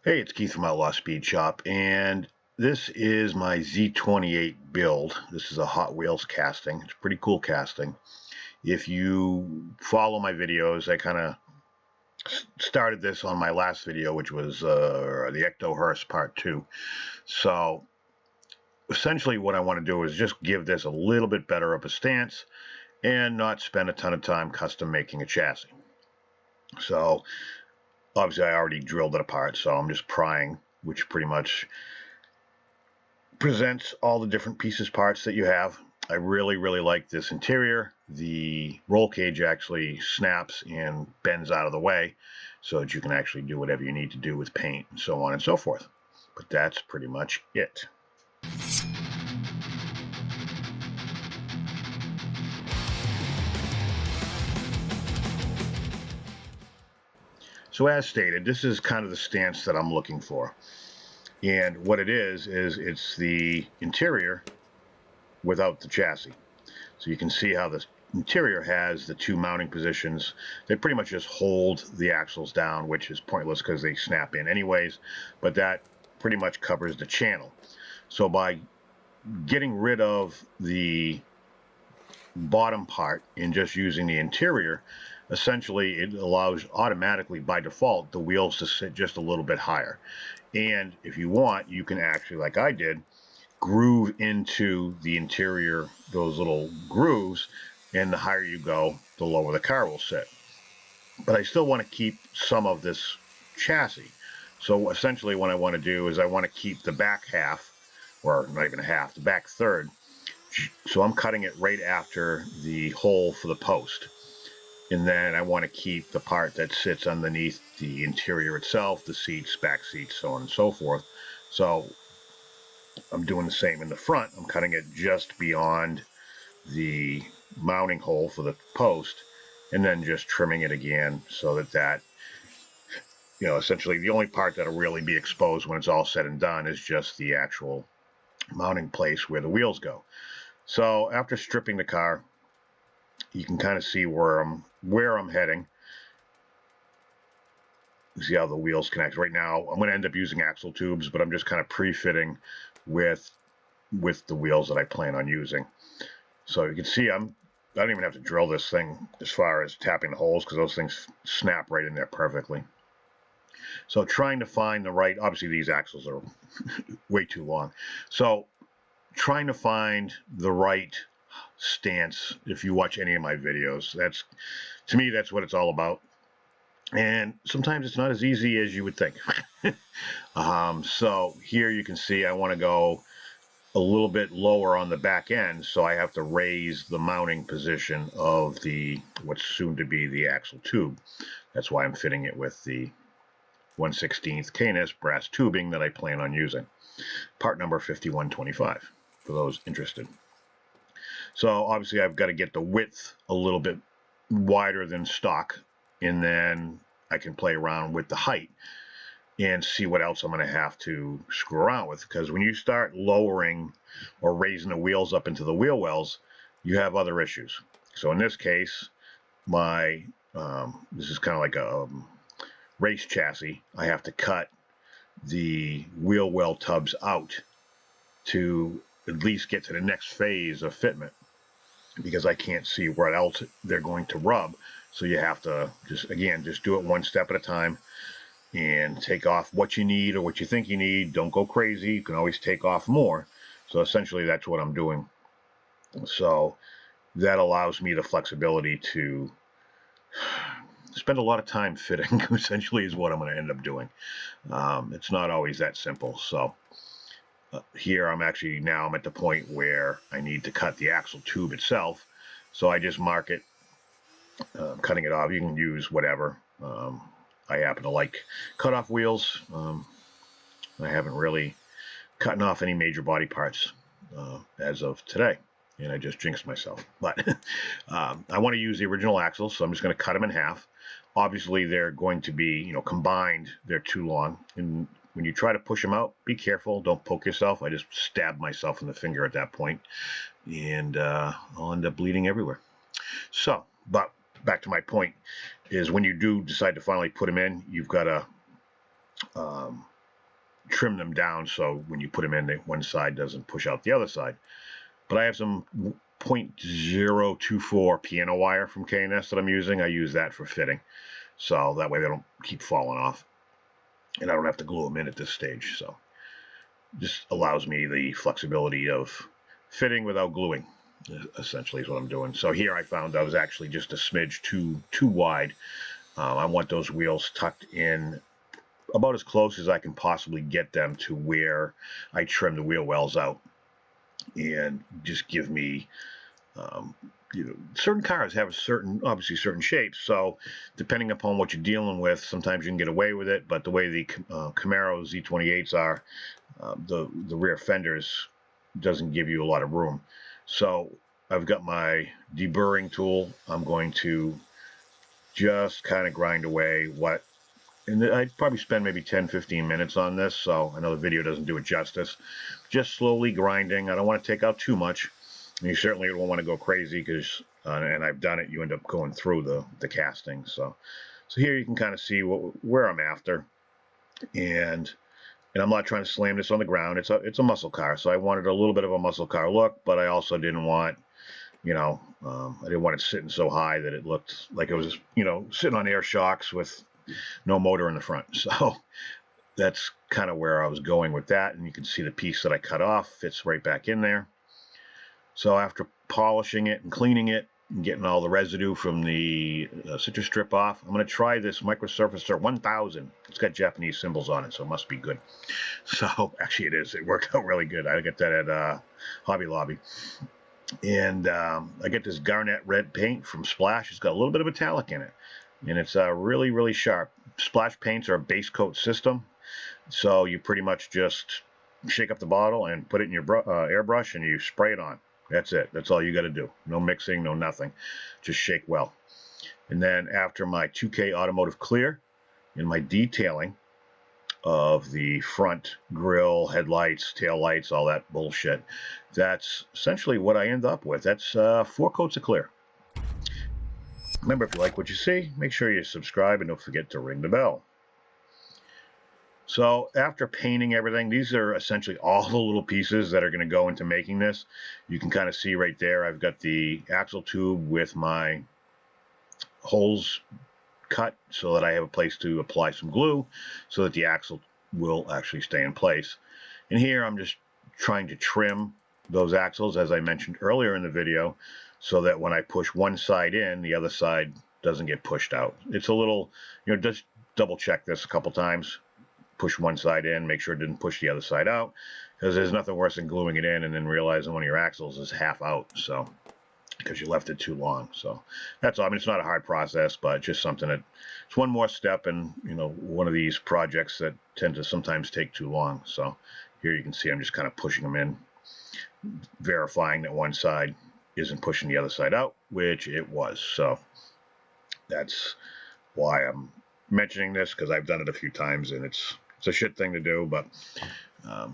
Hey, it's Keith from Outlaw Speed Shop, and this is my Z28 build. This is a Hot Wheels casting. It's a pretty cool casting. If you follow my videos, I kind of started this on my last video, which was the Ecto Hearse Part 2. So essentially what I want to do is just give this a little bit better of a stance and not spend a ton of time custom making a chassis. So obviously I already drilled it apart, so I'm just prying, which pretty much presents all the different pieces, parts that you have. I really like this interior. The roll cage actually snaps and bends out of the way so that you can actually do whatever you need to do with paint and so on and so forth. But that's pretty much it. So as stated, this is kind of the stance that I'm looking for. And what it is it's the interior without the chassis. So you can see how the interior has the two mounting positions. They pretty much just hold the axles down, which is pointless because they snap in anyways, but that pretty much covers the channel. So by getting rid of the bottom part and just using the interior, essentially it allows automatically by default the wheels to sit just a little bit higher. And if you want, you can actually, like I did, groove into the interior, those little grooves, and the higher you go, the lower the car will sit. But I still want to keep some of this chassis. So essentially what I want to do is I want to keep the back half, or not even a half, the back third. So I'm cutting it right after the hole for the post. And then I want to keep the part that sits underneath the interior itself, the seats, back seats, so on and so forth. So I'm doing the same in the front. I'm cutting it just beyond the mounting hole for the post and then just trimming it again so that essentially the only part that'll really be exposed when it's all said and done is just the actual mounting place where the wheels go. So after stripping the car, you can kind of see where I'm heading. You see how the wheels connect. Right now I'm going to end up using axle tubes, but I'm just kind of pre-fitting with the wheels that I plan on using. So you can see I don't even have to drill this thing as far as tapping the holes because those things snap right in there perfectly. So trying to find the right, obviously these axles are way too long. So trying to find the right stance, if you watch any of my videos, to me that's what it's all about. And sometimes it's not as easy as you would think. So here you can see I want to go a little bit lower on the back end, so I have to raise the mounting position of what's soon to be the axle tube. That's why I'm fitting it with the 1/16 KNS brass tubing that I plan on using. Part number 5125 for those interested. So obviously I've got to get the width a little bit wider than stock, and then I can play around with the height and see what else I'm going to have to screw around with. Because when you start lowering or raising the wheels up into the wheel wells, you have other issues. So in this case, this is kind of like a race chassis. I have to cut the wheel well tubs out to at least get to the next phase of fitment, because I can't see where else they're going to rub. So you have to just do it one step at a time and take off what you need or what you think you need. Don't go crazy. You can always take off more. So essentially that's what I'm doing. So that allows me the flexibility to spend a lot of time fitting, essentially is what I'm going to end up doing. It's not always that simple. So here I'm at the point where I need to cut the axle tube itself. So I just mark it, cutting it off. You can use whatever. I happen to like cut-off wheels. I haven't really cut off any major body parts as of today, and I just jinxed myself. But I want to use the original axles, so I'm just going to cut them in half. Obviously, they're going to be, combined, they're too long. And when you try to push them out, be careful. Don't poke yourself. I just stabbed myself in the finger at that point, and I'll end up bleeding everywhere. So, but back to my point is when you do decide to finally put them in, you've got to trim them down so when you put them in, one side doesn't push out the other side. But I have some 0.024 piano wire from K&S that I'm using. I use that for fitting, so that way they don't keep falling off, and I don't have to glue them in at this stage. So just allows me the flexibility of fitting without gluing, essentially is what I'm doing. So here I found I was actually just a smidge too wide. I want those wheels tucked in about as close as I can possibly get them to where I trim the wheel wells out, and just give me, certain cars have obviously certain shapes. So depending upon what you're dealing with, sometimes you can get away with it. But the way the Camaro Z28s are, the rear fenders doesn't give you a lot of room. So I've got my deburring tool. I'm going to just kind of grind away and I'd probably spend maybe 10-15 minutes on this, so I know the video doesn't do it justice. Just slowly grinding. I don't want to take out too much. And you certainly don't want to go crazy, because, and I've done it, you end up going through the casting. So here you can kind of see where I'm after, and I'm not trying to slam this on the ground. It's a muscle car, so I wanted a little bit of a muscle car look, but I also didn't want, I didn't want it sitting so high that it looked like it was, sitting on air shocks with no motor in the front. So that's kind of where I was going with that. And you can see the piece that I cut off fits right back in there. So after polishing it and cleaning it and getting all the residue from the citrus strip off, I'm going to try this Microsurfacer 1000. It's got Japanese symbols on it, so it must be good. So actually it is. It worked out really good. I got that at Hobby Lobby. And I get this garnet red paint from Splash. It's got a little bit of metallic in it, and it's really, really sharp. Splash paints are a base coat system, so you pretty much just shake up the bottle and put it in your airbrush, and you spray it on. That's it. That's all you got to do. No mixing, no nothing. Just shake well. And then after my 2K automotive clear and my detailing of the front grille, headlights, tail lights, all that bullshit, that's essentially what I end up with. That's 4 coats of clear. Remember, if you like what you see, make sure you subscribe and don't forget to ring the bell. So after painting everything, these are essentially all the little pieces that are going to go into making this. You can kind of see right there, I've got the axle tube with my holes cut so that I have a place to apply some glue so that the axle will actually stay in place. And here I'm just trying to trim those axles, as I mentioned earlier in the video, so that when I push one side in, the other side doesn't get pushed out. It's a little, just double check this a couple times. Push one side in, make sure it didn't push the other side out, because there's nothing worse than gluing it in and then realizing one of your axles is half out, so because you left it too long. So that's all. I mean, it's not a hard process, but just something that it's one more step in, one of these projects that tend to sometimes take too long. So here you can see I'm just kind of pushing them in, verifying that one side isn't pushing the other side out, which it was. So that's why I'm mentioning this, because I've done it a few times and it's a shit thing to do, but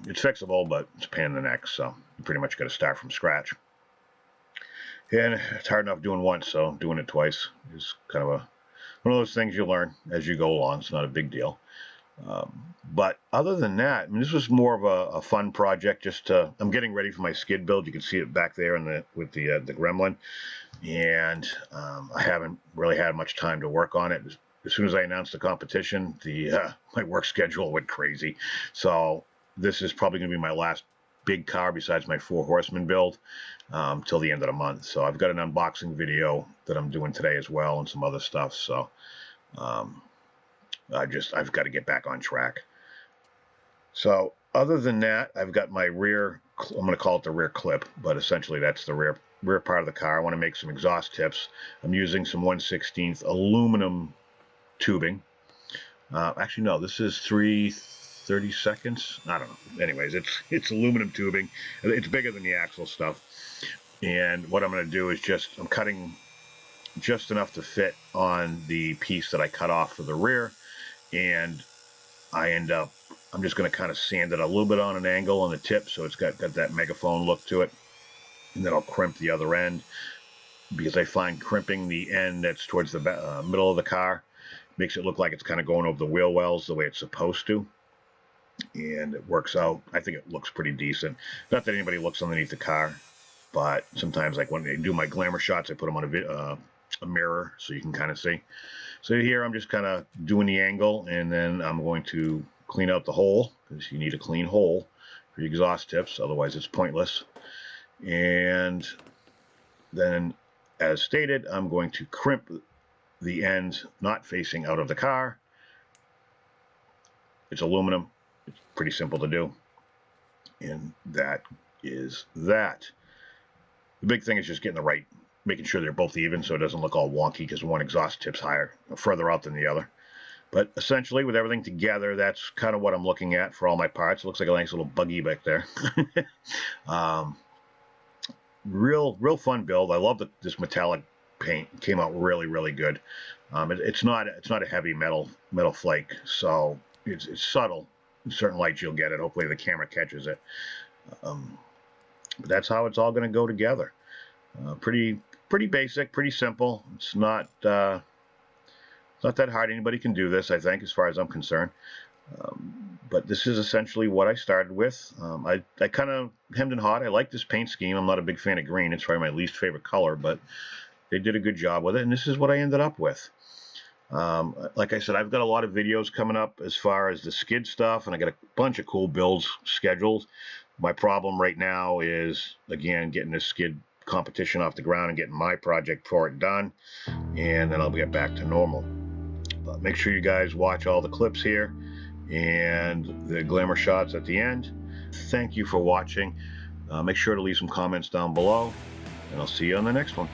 it's fixable, but it's a pain in the neck, so you pretty much got to start from scratch. And it's hard enough doing once, so doing it twice is kind of one of those things you learn as you go along. It's not a big deal. But other than that, I mean, this was more of a fun project. I'm getting ready for my skid build. You can see it back there with the Gremlin, and I haven't really had much time to work on it. As soon as I announced the competition, my work schedule went crazy. So this is probably going to be my last big car besides my 4 Horsemen build till the end of the month. So I've got an unboxing video that I'm doing today as well, and some other stuff. So I've got to get back on track. So other than that, I've got my rear, I'm going to call it the rear clip, but essentially that's the rear part of the car. I want to make some exhaust tips. I'm using some 1/16 aluminum tubing. Actually, no, this is 3/32. I don't know. Anyways, it's aluminum tubing. It's bigger than the axle stuff. And what I'm going to do is I'm cutting just enough to fit on the piece that I cut off for the rear. And I'm just going to kind of sand it a little bit on an angle on the tip, so it's got that megaphone look to it. And then I'll crimp the other end, because I find crimping the end that's towards the middle of the car makes it look like it's kind of going over the wheel wells the way it's supposed to. and it works out. I think it looks pretty decent. Not that anybody looks underneath the car, but sometimes, like when I do my glamour shots, I put them on a mirror so you can kind of see. So here I'm just kind of doing the angle, and then I'm going to clean out the hole, because you need a clean hole for your exhaust tips, otherwise it's pointless. And then, as stated, I'm going to crimp the ends not facing out of the car. It's aluminum. It's pretty simple to do. And that is that. The big thing is just making sure they're both even so it doesn't look all wonky, because one exhaust tip's higher, further out than the other. But essentially, with everything together, that's kind of what I'm looking at for all my parts. It looks like a nice little buggy back there. Real fun build. I love that this metallic paint came out really good. It's not a heavy metal flake, so it's subtle. In certain lights you'll get it. Hopefully the camera catches it. But that's how it's all going to go together. Pretty basic, pretty simple. It's not that hard. Anybody can do this, I think, as far as I'm concerned. But this is essentially what I started with. I kind of hemmed and hawed. I like this paint scheme. I'm not a big fan of green. It's probably my least favorite color, but they did a good job with it, and this is what I ended up with. Like I said, I've got a lot of videos coming up as far as the skid stuff, and I got a bunch of cool builds scheduled. My problem right now is, again, getting this skid competition off the ground and getting my project for it done, and then I'll get back to normal. But make sure you guys watch all the clips here and the glamour shots at the end. Thank you for watching. Make sure to leave some comments down below, and I'll see you on the next one.